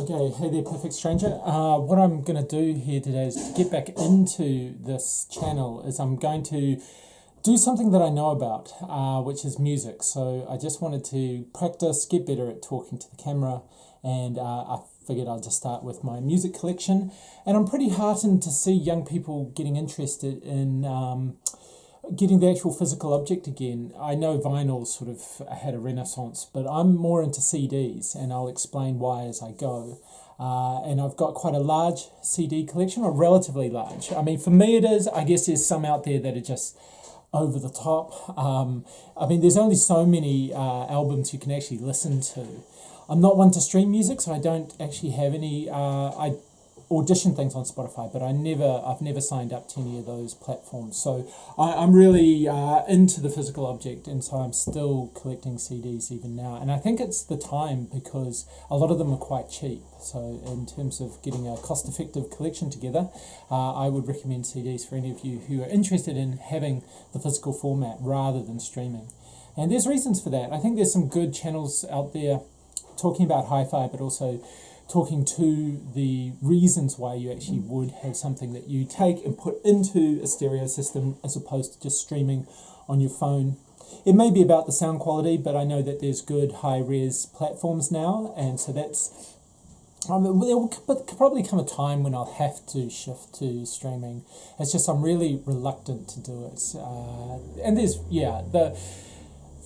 Okay, hey there, perfect stranger. What I'm going to do here today is to get back into this channel is I'm going to do something that I know about, which is music. So I just wanted to practice, get better at talking to the camera, and I figured I'll just start with my music collection. And I'm pretty heartened to see young people getting interested in getting the actual physical object again. I know vinyl sort of had a renaissance, but I'm more into CDs, and I'll explain why as I go. And I've got quite a large CD collection, or relatively large. I mean, for me it is. I guess there's some out there that are just over the top. I mean, there's only so many albums you can actually listen to. I'm not one to stream music, so I don't actually have any. I audition things on Spotify, but I've never signed up to any of those platforms. So I'm really into the physical object, and so I'm still collecting CDs even now. And I think it's the time because a lot of them are quite cheap. So in terms of getting a cost-effective collection together, I would recommend CDs for any of you who are interested in having the physical format rather than streaming. And there's reasons for that. I think there's some good channels out there talking about hi-fi, but also talking to the reasons why you actually would have something that you take and put into a stereo system as opposed to just streaming on your phone. It may be about the sound quality, but I know that there's good high-res platforms now, and so that's... there will probably come a time when I'll have to shift to streaming. It's just I'm really reluctant to do it. And there's,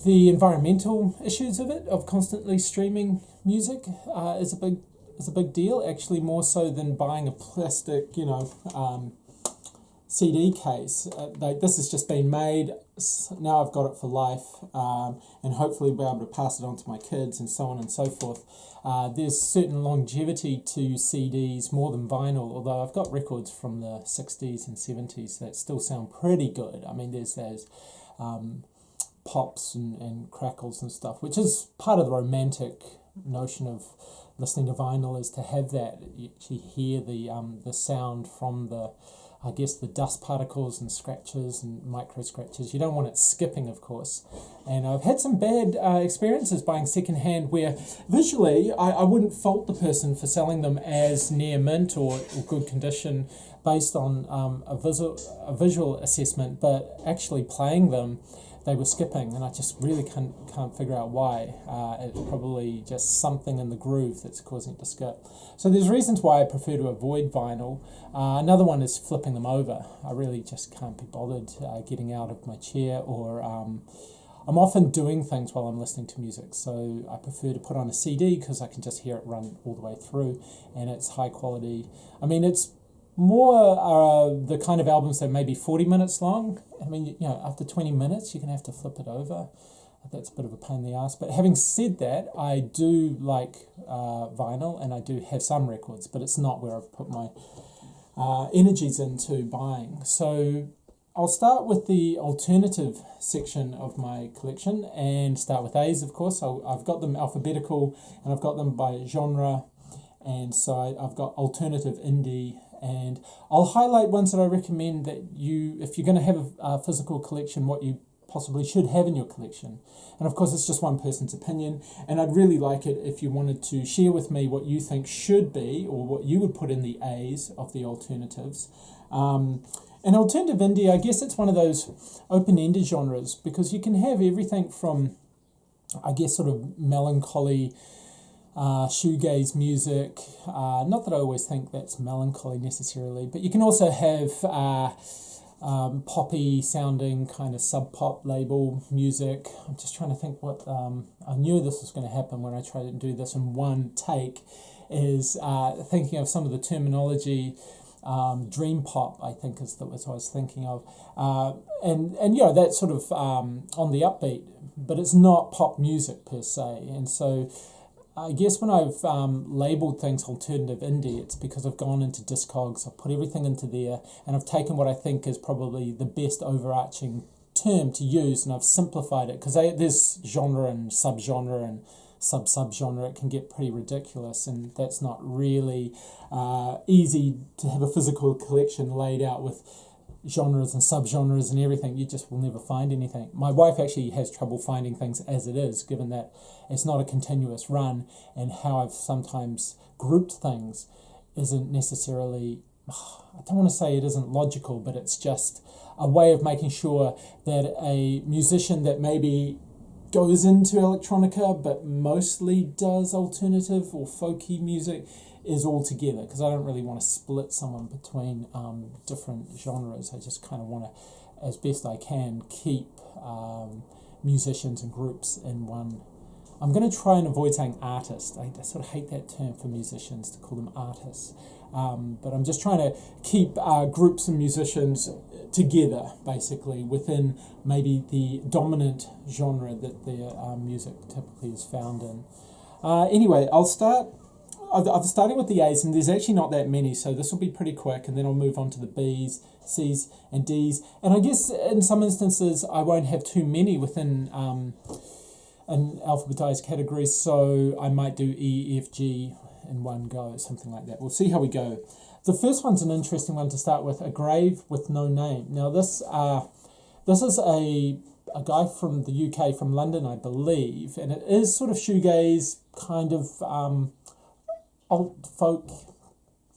the environmental issues of it, of constantly streaming music, is a big deal, actually more so than buying a plastic, CD case. This has just been made, now I've got it for life, and hopefully be able to pass it on to my kids and so on and so forth. There's certain longevity to CDs more than vinyl, although I've got records from the 60s and 70s that still sound pretty good. I mean, there's those pops and crackles and stuff, which is part of the romantic notion of listening to vinyl, is to have that. You actually hear the sound from the dust particles and scratches and micro scratches. You don't want it skipping, of course. And I've had some bad experiences buying secondhand where visually I wouldn't fault the person for selling them as near mint or good condition based on a visual assessment, but actually playing them, they were skipping, and I just really can't figure out why. It's probably just something in the groove that's causing it to skip. So there's reasons why I prefer to avoid vinyl. Another one is flipping them over. I really just can't be bothered getting out of my chair, or I'm often doing things while I'm listening to music, so I prefer to put on a CD because I can just hear it run all the way through, and it's high quality. I mean, it's more the kind of albums that may be 40 minutes long. I mean, after 20 minutes, you're going to have to flip it over. That's a bit of a pain in the ass. But having said that, I do like vinyl, and I do have some records, but it's not where I've put my energies into buying. So I'll start with the alternative section of my collection and start with A's, of course. I've got them alphabetical, and I've got them by genre, and so I've got alternative, indie, and I'll highlight ones that I recommend that if you're going to have a physical collection, what you possibly should have in your collection. And of course, it's just one person's opinion, and I'd really like it if you wanted to share with me what you think should be, or what you would put in the A's of the alternatives. And alternative indie, I guess it's one of those open-ended genres, because you can have everything from, I guess, sort of melancholy shoegaze music. Not that I always think that's melancholy necessarily, but you can also have poppy sounding kind of sub-pop label music. I'm just trying to think what I knew this was going to happen when I tried to do this in one take, is thinking of some of the terminology. Dream pop, I think, is what I was thinking of, and that's sort of on the upbeat, but it's not pop music per se. And so I guess when I've labelled things alternative indie, it's because I've gone into Discogs, I've put everything into there, and I've taken what I think is probably the best overarching term to use, and I've simplified it, because there's genre and subgenre and sub-subgenre. It can get pretty ridiculous, and that's not really easy to have a physical collection laid out with genres and subgenres and everything, you just will never find anything. My wife actually has trouble finding things as it is, given that it's not a continuous run, and how I've sometimes grouped things isn't necessarily, I don't want to say it isn't logical, but it's just a way of making sure that a musician that maybe goes into electronica but mostly does alternative or folky music is all together, because I don't really want to split someone between different genres. I just kind of want to, as best I can, keep musicians and groups in one. I'm going to try and avoid saying artist. I sort of hate that term for musicians, to call them artists. But I'm just trying to keep groups and musicians together, basically, within maybe the dominant genre that their music typically is found in. Anyway, I'll start. I'm starting with the A's, and there's actually not that many, so this will be pretty quick, and then I'll move on to the B's, C's, and D's. And I guess in some instances I won't have too many within an alphabetized category, so I might do E, F, G in one go, something like that. We'll see how we go. The first one's an interesting one to start with, A Grave with No Name. Now this is a guy from the UK, from London, I believe, and it is sort of shoegaze, kind of alt folk,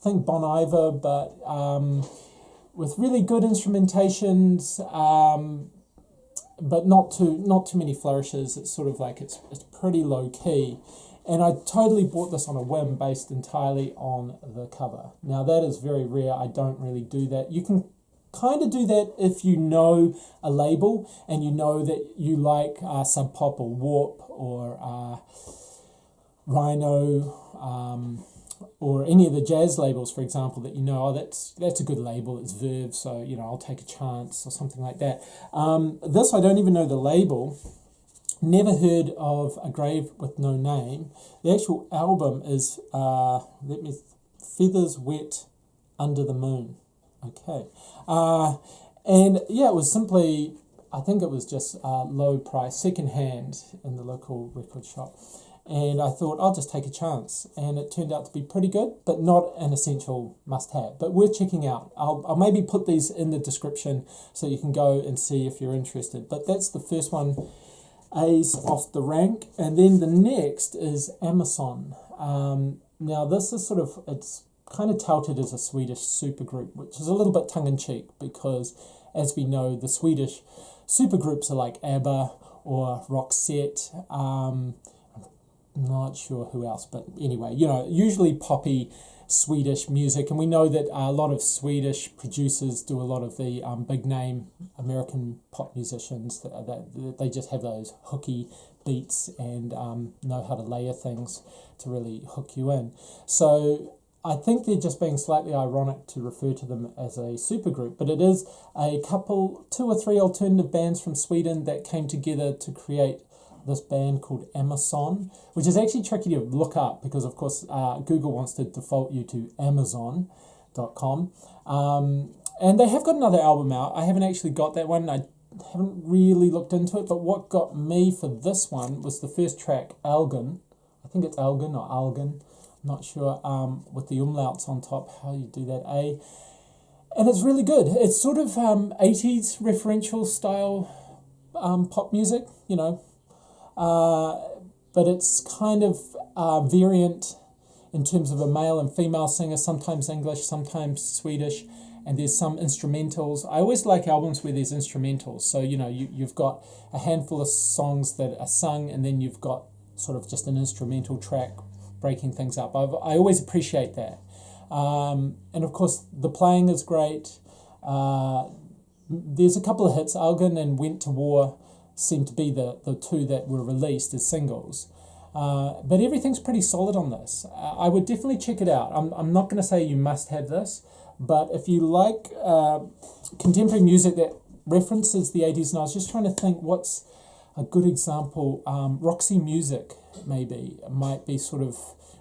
think Bon Iver, but with really good instrumentations, but not too many flourishes. It's sort of like it's pretty low key, and I totally bought this on a whim, based entirely on the cover. Now that is very rare. I don't really do that. You can kind of do that if you know a label and you know that you like Sub Pop or Warp or Rhino, or any of the jazz labels, for example, that you know, oh, that's a good label, it's Verve, so I'll take a chance, or something like that. This, I don't even know the label, never heard of A Grave with No Name. The actual album is Feathers Wet Under the Moon. Okay, and yeah, it was simply, I think it was just low price, second hand in the local record shop. And I thought, I'll just take a chance. And it turned out to be pretty good, but not an essential must-have. But worth checking out. I'll maybe put these in the description so you can go and see if you're interested. But that's the first one, A's off the rank. And then the next is Amason. Now this is it's kind of touted as a Swedish supergroup, which is a little bit tongue-in-cheek, because as we know, the Swedish supergroups are like ABBA or Roxette, not sure who else, but anyway, usually poppy Swedish music, and we know that a lot of Swedish producers do a lot of the big name American pop musicians, that they just have those hooky beats and know how to layer things to really hook you in. So I think they're just being slightly ironic to refer to them as a supergroup, but it is two or three alternative bands from Sweden that came together to create this band called Amason, which is actually tricky to look up because, of course, Google wants to default you to Amazon.com. And they have got another album out. I haven't actually got that one. I haven't really looked into it, but what got me for this one was the first track, Algen. I think it's Algen or Algen, not sure, with the umlauts on top, how you do that, A. And it's really good. It's sort of 80s referential style pop music, but it's kind of variant in terms of a male and female singer, sometimes English, sometimes Swedish, and there's some instrumentals. I always like albums where there's instrumentals, so you've got a handful of songs that are sung, and then you've got sort of just an instrumental track breaking things up. I always appreciate that, and of course the playing is great. There's a couple of hits. Algen and Went to War seem to be the two that were released as singles. But everything's pretty solid on this. I would definitely check it out. I'm not going to say you must have this, but if you like contemporary music that references the 80s, and I was just trying to think what's a good example. Roxy Music maybe might be sort of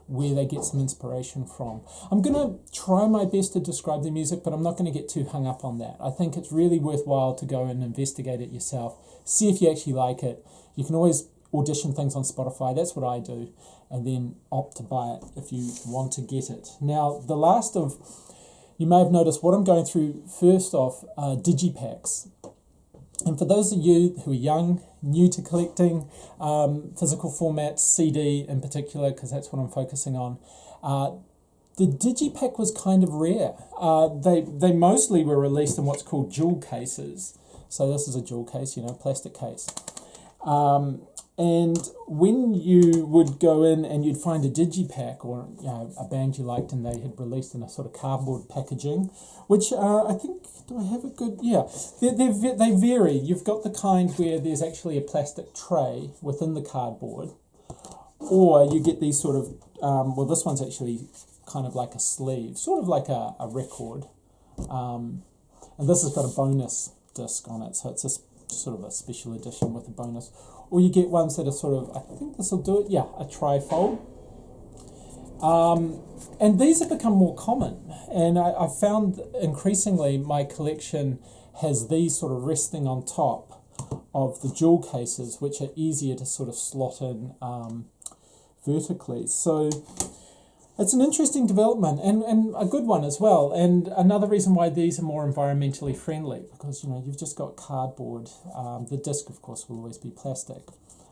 where they get some inspiration from. I'm going to try my best to describe the music, but I'm not going to get too hung up on that. I think it's really worthwhile to go and investigate it yourself, see if you actually like it. You can always audition things on Spotify, that's what I do, and then opt to buy it if you want to get it. Now, the last of, you may have noticed what I'm going through first off are Digipacks. And for those of you who are young, new to collecting physical formats, CD in particular, because that's what I'm focusing on, the Digipack was kind of rare. They mostly were released in what's called jewel cases. So this is a jewel case, plastic case. And when you would go in and you'd find a Digipack or a band you liked and they had released in a sort of cardboard packaging, which I think, do I have a good, yeah, they vary. You've got the kind where there's actually a plastic tray within the cardboard, or you get these sort of, well, this one's actually kind of like a sleeve, sort of like a record. And this has got a bonus disc on it, so it's a sort of a special edition with a bonus. Or you get ones that are sort of, I think this will do it, yeah, a trifold. And these have become more common. And I've found increasingly my collection has these sort of resting on top of the jewel cases, which are easier to sort of slot in vertically. So it's an interesting development and a good one as well. And another reason why these are more environmentally friendly, because you've just got cardboard. The disc, of course, will always be plastic.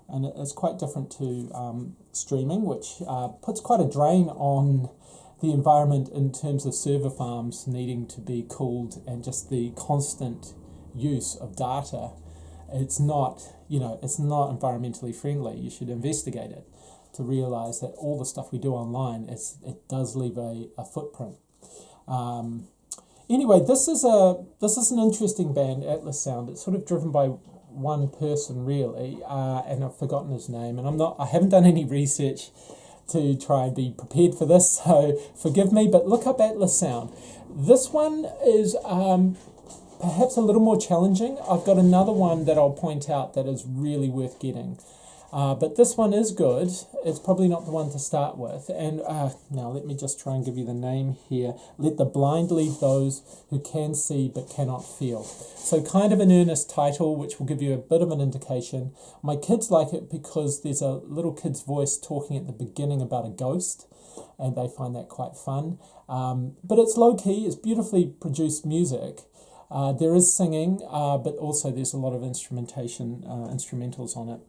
And it's quite different to streaming, which puts quite a drain on the environment in terms of server farms needing to be cooled and just the constant use of data. It's not, it's not environmentally friendly. You should investigate it to realize that all the stuff we do online, it does leave a footprint. Anyway, this is an interesting band, Atlas Sound. It's sort of driven by one person really, and I've forgotten his name, and I haven't done any research to try and be prepared for this, so forgive me, but look up Atlas Sound. This one is perhaps a little more challenging. I've got another one that I'll point out that is really worth getting. But this one is good. It's probably not the one to start with. And now let me just try and give you the name here. Let the blind lead those who can see but cannot feel. So kind of an earnest title, which will give you a bit of an indication. My kids like it because there's a little kid's voice talking at the beginning about a ghost, and they find that quite fun. But it's low-key. It's beautifully produced music. There is singing, but also there's a lot of instrumentals on it.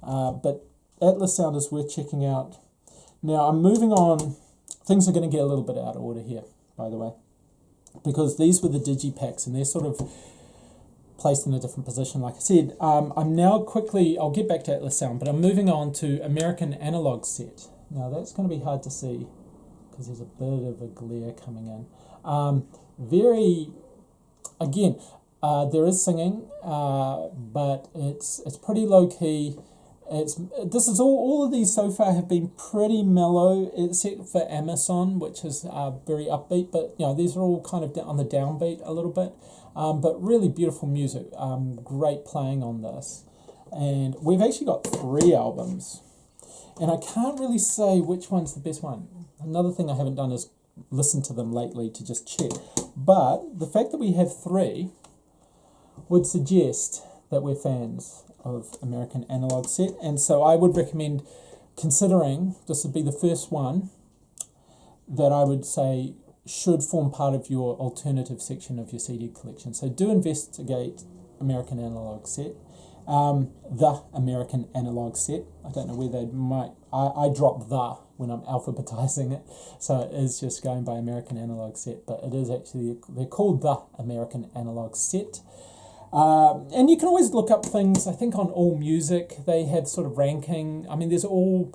But Atlas Sound is worth checking out. Now I'm moving on. Things are going to get a little bit out of order here, by the way, because these were the Digipacks and they're sort of placed in a different position. Like I said, I'm now I'll get back to Atlas Sound, but I'm moving on to American Analogue set. Now that's going to be hard to see because there's a bit of a glare coming in. There is singing, but it's pretty low key. All of these so far have been pretty mellow, except for Amason, which is very upbeat. But these are all kind of on the downbeat a little bit. But really beautiful music. Great playing on this, and we've actually got 3 albums, and I can't really say which one's the best one. Another thing I haven't done is listen to them lately to just check. But the fact that we have 3 would suggest that we're fans of American Analogue set, and so I would recommend considering this would be the first one that I would say should form part of your alternative section of your CD collection. So do investigate American Analogue set, the American Analogue set. I don't know where they might. I drop the when I'm alphabetizing it, so it is just going by American Analogue set, but it is actually, they're called the American Analogue set. And you can always look up things. I think on All Music they have sort of ranking. I mean, there's all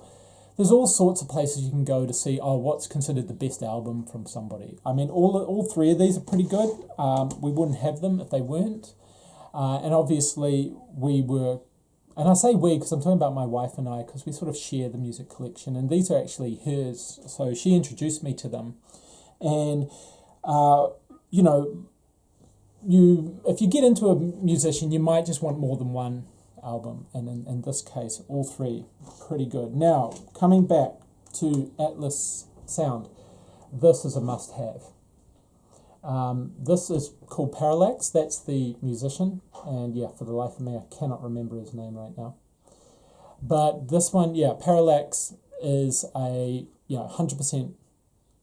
sorts of places you can go to see what's considered the best album from somebody. I mean, all 3 of these are pretty good. We wouldn't have them if they weren't. And obviously we were, and I say we because I'm talking about my wife and I, because we sort of share the music collection, and these are actually hers. So she introduced me to them, and if you get into a musician, you might just want more than one album, and in this case, all 3 pretty good. Now, coming back to Atlas Sound, this is a must-have. This is called Parallax. That's the musician, and for the life of me, I cannot remember his name right now. But this one, Parallax is a 100%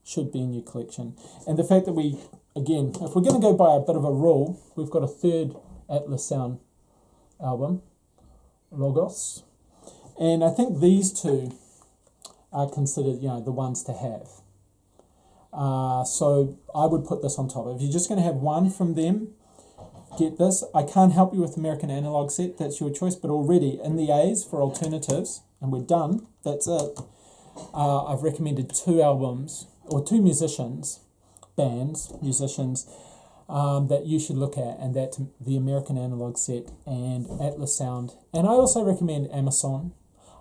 should be in your collection, and the fact that we again, if we're going to go by a bit of a rule, we've got a third Atlas Sound album, Logos, and I think these two are considered, the ones to have. So I would put this on top. If you're just going to have one from them, get this. I can't help you with American Analogue set, that's your choice, but already in the A's for alternatives, and we're done, that's it. I've recommended two albums, or two musicians, musicians, that you should look at, and that's the American Analogue set and Atlas Sound. And I also recommend Amason.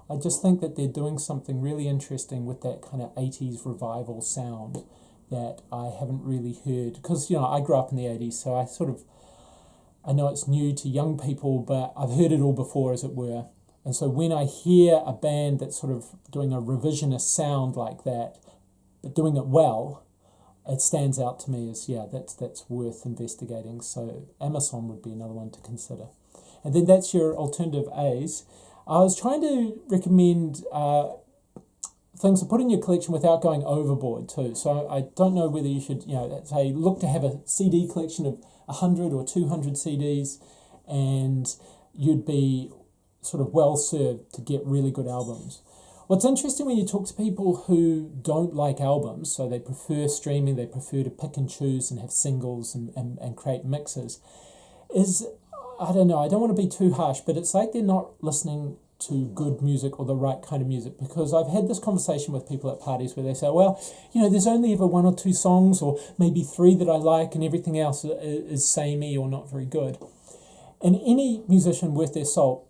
I just think that they're doing something really interesting with that kind of 80s revival sound that I haven't really heard. Because, I grew up in the 80s, so I know it's new to young people, but I've heard it all before, as it were. And so when I hear a band that's sort of doing a revisionist sound like that, but doing it well, it stands out to me as, that's worth investigating. So Amason would be another one to consider. And then that's your alternative A's. I was trying to recommend things to put in your collection without going overboard too. So I don't know whether you should, say, look to have a CD collection of 100 or 200 CDs, and you'd be sort of well served to get really good albums. What's interesting when you talk to people who don't like albums, so they prefer streaming, they prefer to pick and choose and have singles and create mixes, is, I don't know, I don't want to be too harsh, but it's like they're not listening to good music or the right kind of music, because I've had this conversation with people at parties where they say, well, there's only ever one or two songs or maybe three that I like and everything else is samey or not very good. And any musician worth their salt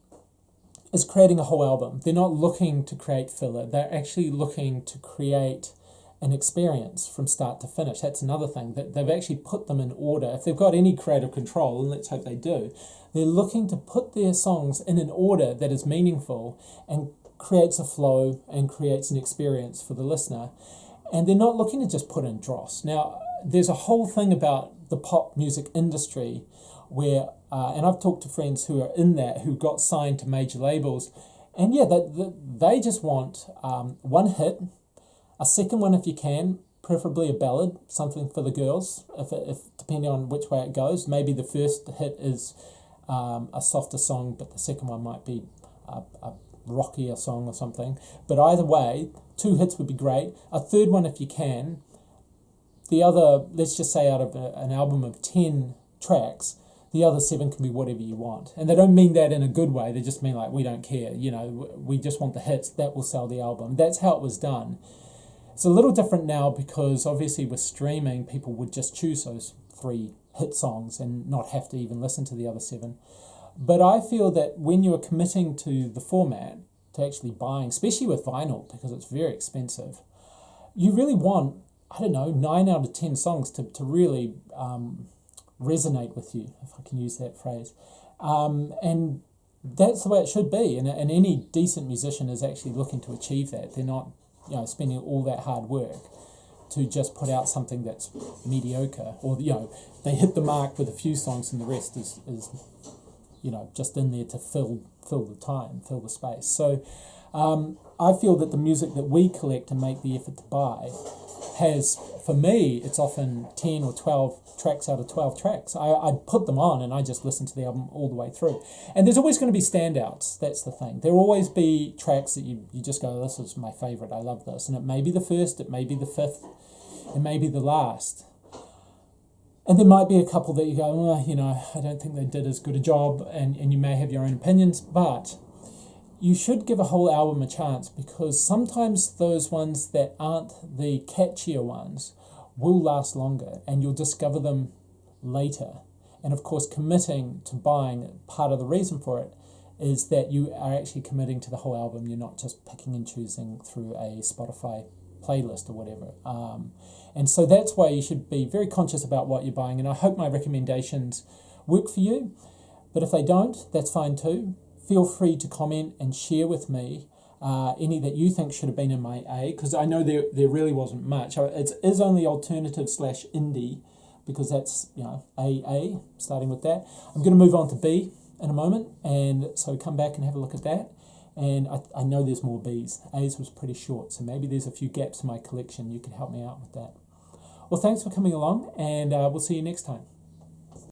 is creating a whole album. They're not looking to create filler. They're actually looking to create an experience from start to finish. That's another thing, that they've actually put them in order. If they've got any creative control, and let's hope they do, they're looking to put their songs in an order that is meaningful and creates a flow and creates an experience for the listener. And they're not looking to just put in dross. Now, there's a whole thing about the pop music industry where, and I've talked to friends who are in that, who got signed to major labels, and they just want one hit, a second one if you can, preferably a ballad, something for the girls, if depending on which way it goes. Maybe the first hit is a softer song, but the second one might be a rockier song or something. But either way, 2 hits would be great. A third one if you can. The other, let's just say out of an album of 10 tracks, the other 7 can be whatever you want. And they don't mean that in a good way. They just mean like, we don't care. We just want the hits. That will sell the album. That's how it was done. It's a little different now because obviously with streaming, people would just choose those 3 hit songs and not have to even listen to the other 7. But I feel that when you're committing to the format, to actually buying, especially with vinyl, because it's very expensive, you really want, 9 out of 10 songs to really resonate with you, if I can use that phrase. And that's the way it should be. And any decent musician is actually looking to achieve that. They're not spending all that hard work to just put out something that's mediocre, or they hit the mark with a few songs and the rest is just in there to fill the time, fill the space. So I feel that the music that we collect and make the effort to buy has, for me, it's often 10 or 12 tracks out of 12 tracks. I put them on and I just listen to the album all the way through. And there's always going to be standouts, that's the thing. There will always be tracks that you just go, this is my favourite, I love this. And it may be the first, it may be the fifth, it may be the last. And there might be a couple that you go, I don't think they did as good a job, and you may have your own opinions, but you should give a whole album a chance, because sometimes those ones that aren't the catchier ones will last longer and you'll discover them later. And of course, committing to buying, part of the reason for it is that you are actually committing to the whole album. You're not just picking and choosing through a Spotify playlist or whatever. And so that's why you should be very conscious about what you're buying. And I hope my recommendations work for you. But if they don't, that's fine too. Feel free to comment and share with me any that you think should have been in my A, because I know there really wasn't much. It is only alternative/indie, because that's, AA, starting with that. I'm going to move on to B in a moment, and so come back and have a look at that. And I know there's more Bs. A's was pretty short, so maybe there's a few gaps in my collection. You could help me out with that. Well, thanks for coming along, and we'll see you next time.